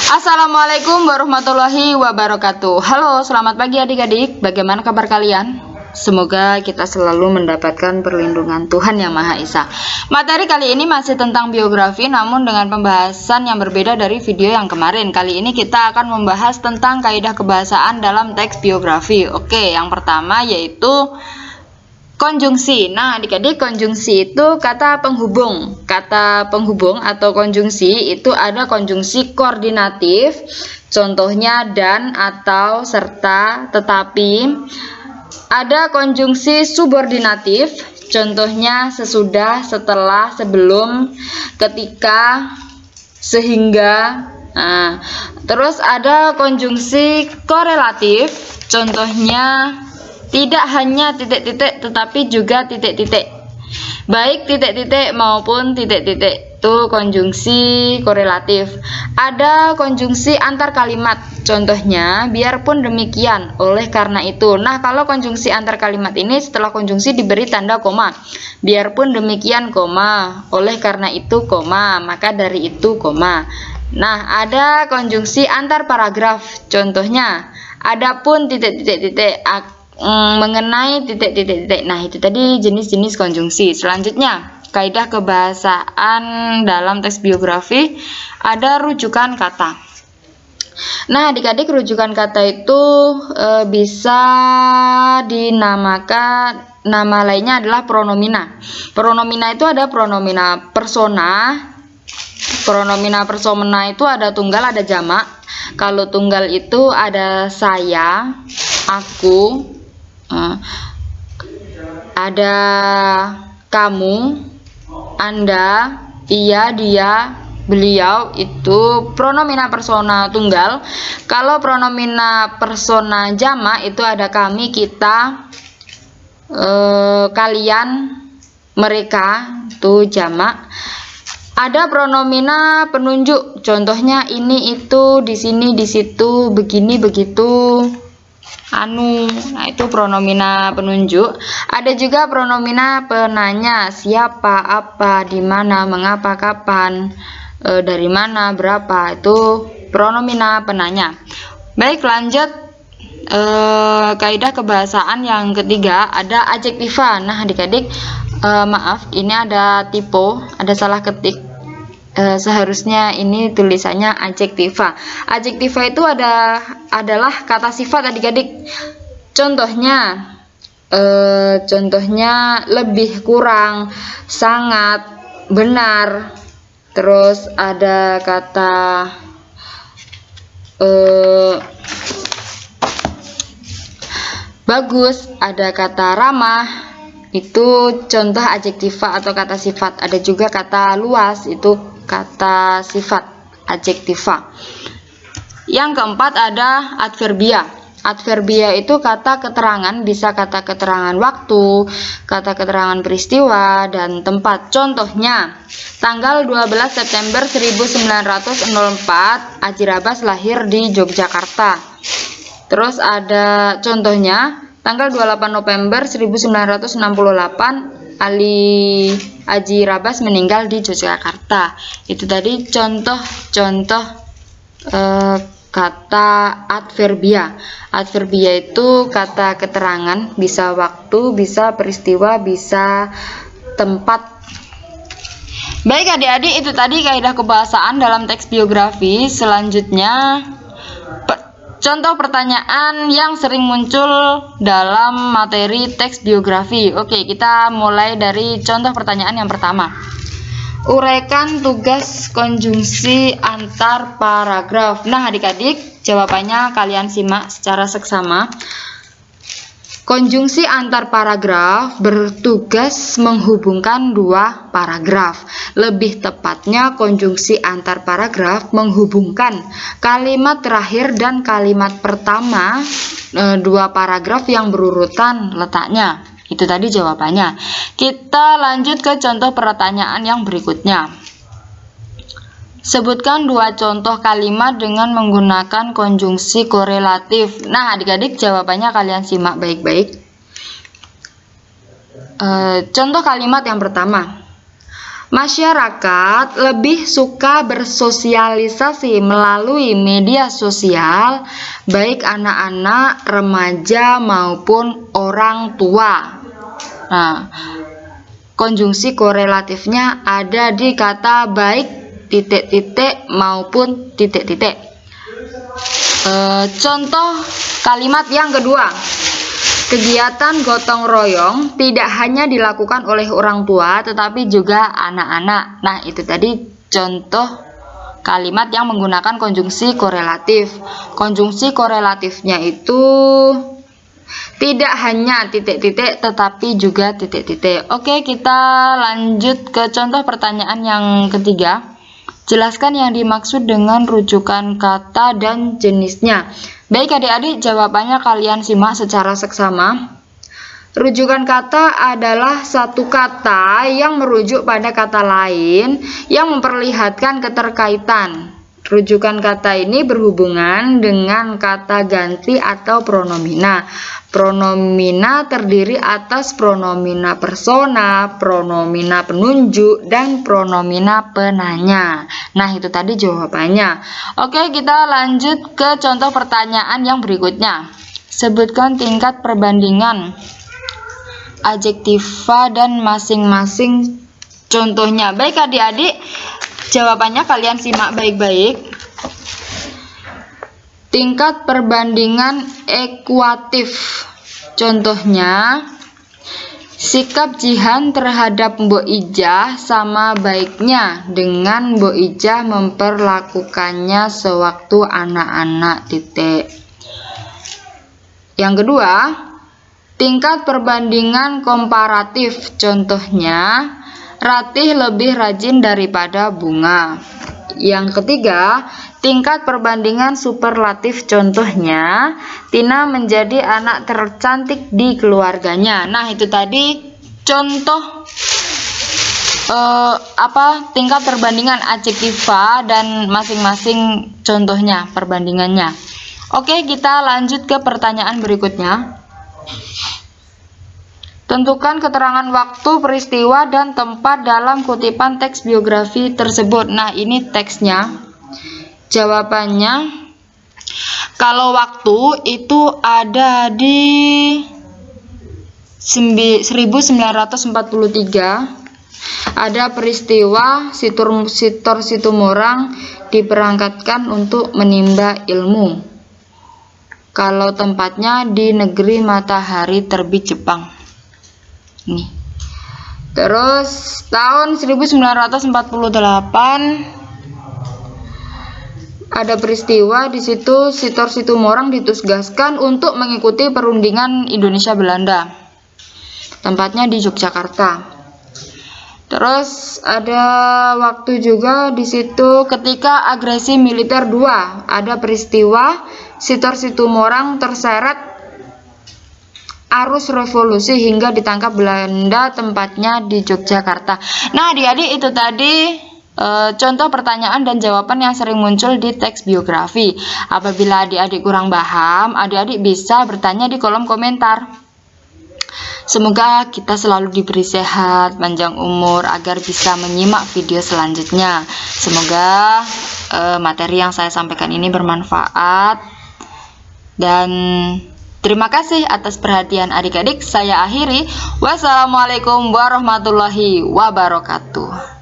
Assalamualaikum warahmatullahi wabarakatuh. Halo, selamat pagi adik-adik. Bagaimana kabar kalian? Semoga kita selalu mendapatkan perlindungan Tuhan Yang Maha Esa. Materi kali ini masih tentang biografi, namun dengan pembahasan yang berbeda dari video yang kemarin. Kali ini kita akan membahas tentang kaidah kebahasaan dalam teks biografi. Oke, yang pertama yaitu konjungsi. Nah, adik-adik, konjungsi itu kata penghubung. Kata penghubung atau konjungsi itu ada konjungsi koordinatif, contohnya dan, atau, serta, tetapi. Ada konjungsi subordinatif, contohnya sesudah, setelah, sebelum, ketika, sehingga. Nah, terus ada konjungsi korelatif, contohnya tidak hanya titik-titik tetapi juga titik-titik. Baik titik-titik maupun titik-titik. Itu konjungsi korelatif. Ada konjungsi antar kalimat. Contohnya biarpun demikian, oleh karena itu. Nah, kalau konjungsi antar kalimat ini setelah konjungsi diberi tanda koma. Biarpun demikian koma, oleh karena itu koma, maka dari itu koma. Nah, ada konjungsi antar paragraf. Contohnya adapun titik-titik-titik mengenai titik-titik-titik. Nah, itu tadi jenis-jenis konjungsi. Selanjutnya, kaidah kebahasaan dalam teks biografi ada rujukan kata. Nah, adik-adik, rujukan kata itu bisa dinamakan, nama lainnya adalah pronomina. Pronomina itu ada pronomina persona. Pronomina persona itu ada tunggal, ada jamak. Kalau tunggal itu ada saya, aku, ada kamu, Anda, ia, dia, beliau. Itu pronomina persona tunggal. Kalau pronomina persona jamak itu ada kami, kita, kalian, mereka. Itu jamak. Ada pronomina penunjuk, contohnya ini, itu, di sini, di situ, begini, begitu, anu. Nah, itu pronomina penunjuk. Ada juga pronomina penanya, siapa, apa, di mana, mengapa, kapan, dari mana, berapa. Itu pronomina penanya. Baik, lanjut. Kaidah kebahasaan yang ketiga ada adjektiva. Nah, adik-adik, maaf, ini ada typo, ada salah ketik. Seharusnya ini tulisannya adjektiva. Adjektiva itu adalah kata sifat, adik-adik. Contohnya lebih, kurang, sangat, benar. Terus ada kata bagus, ada kata ramah. Itu contoh adjektiva atau kata sifat. Ada juga kata luas, itu kata sifat adjektiva. Yang keempat ada adverbia. Adverbia itu kata keterangan, bisa kata keterangan waktu, kata keterangan peristiwa, dan tempat. Contohnya, tanggal 12 September 1904, Aji Rabas lahir di Yogyakarta. Terus ada contohnya, tanggal 28 November 1968, Aji Rabas meninggal di Yogyakarta. Itu tadi contoh-contoh kata adverbia. Adverbia itu kata keterangan, bisa waktu, bisa peristiwa, bisa tempat. Baik adik-adik, itu tadi kaidah kebahasaan dalam teks biografi. Selanjutnya, contoh pertanyaan yang sering muncul dalam materi teks biografi. Oke, kita mulai dari contoh pertanyaan yang pertama. Uraikan tugas konjungsi antar paragraf. Nah, adik-adik, jawabannya kalian simak secara seksama. Konjungsi antar paragraf bertugas menghubungkan dua paragraf. Lebih tepatnya, konjungsi antar paragraf menghubungkan kalimat terakhir dan kalimat pertama dua paragraf yang berurutan letaknya. Itu tadi jawabannya. Kita lanjut ke contoh pertanyaan yang berikutnya. Sebutkan dua contoh kalimat dengan menggunakan konjungsi korelatif. Nah, adik-adik, jawabannya kalian simak baik-baik. Contoh kalimat yang pertama. Masyarakat lebih suka bersosialisasi melalui media sosial, baik anak-anak, remaja maupun orang tua. Nah, konjungsi korelatifnya ada di kata baik titik-titik maupun titik-titik. Contoh kalimat yang kedua. Kegiatan gotong royong tidak hanya dilakukan oleh orang tua tetapi juga anak-anak. Nah, itu tadi contoh kalimat yang menggunakan konjungsi korelatif. Konjungsi korelatifnya itu tidak hanya titik-titik tetapi juga titik-titik. Oke, kita lanjut ke contoh pertanyaan yang ketiga. Jelaskan yang dimaksud dengan rujukan kata dan jenisnya. Baik adik-adik, jawabannya kalian simak secara seksama. Rujukan kata adalah satu kata yang merujuk pada kata lain yang memperlihatkan keterkaitan. Rujukan kata ini berhubungan dengan kata ganti atau pronomina. Pronomina terdiri atas pronomina persona, pronomina penunjuk, dan pronomina penanya. Nah, itu tadi jawabannya. Oke, kita lanjut ke contoh pertanyaan yang berikutnya. Sebutkan tingkat perbandingan adjektiva dan masing-masing contohnya. Baik adik-adik, jawabannya kalian simak baik-baik. Tingkat perbandingan ekuatif. Contohnya, sikap Jihan terhadap Mbok Ijah sama baiknya dengan Mbok Ijah memperlakukannya sewaktu anak-anak titik. Yang kedua, tingkat perbandingan komparatif. Contohnya, Ratih lebih rajin daripada Bunga. Yang ketiga, tingkat perbandingan superlatif. Contohnya, Tina menjadi anak tercantik di keluarganya. Nah, itu tadi contoh tingkat perbandingan adjektiva dan masing-masing contohnya, perbandingannya. Oke, kita lanjut ke pertanyaan berikutnya. Tentukan keterangan waktu, peristiwa, dan tempat dalam kutipan teks biografi tersebut. Nah, ini teksnya. Jawabannya, kalau waktu itu ada di 1943. Ada peristiwa Sitor Situmorang diberangkatkan untuk menimba ilmu. Kalau tempatnya di negeri matahari terbit Jepang. Nih. Terus tahun 1948 ada peristiwa di situ Sitor Situmorang ditugaskan untuk mengikuti perundingan Indonesia Belanda. Tempatnya di Yogyakarta. Terus ada waktu juga di situ ketika agresi militer 2, ada peristiwa Sitor Situmorang terseret arus revolusi hingga ditangkap Belanda, tempatnya di Yogyakarta. Nah, adik-adik, itu tadi contoh pertanyaan dan jawaban yang sering muncul di teks biografi. Apabila adik-adik kurang paham, adik-adik bisa bertanya di kolom komentar. Semoga kita selalu diberi sehat, panjang umur, agar bisa menyimak video selanjutnya. Semoga materi yang saya sampaikan ini bermanfaat. Dan terima kasih atas perhatian adik-adik. Saya akhiri. Wassalamualaikum warahmatullahi wabarakatuh.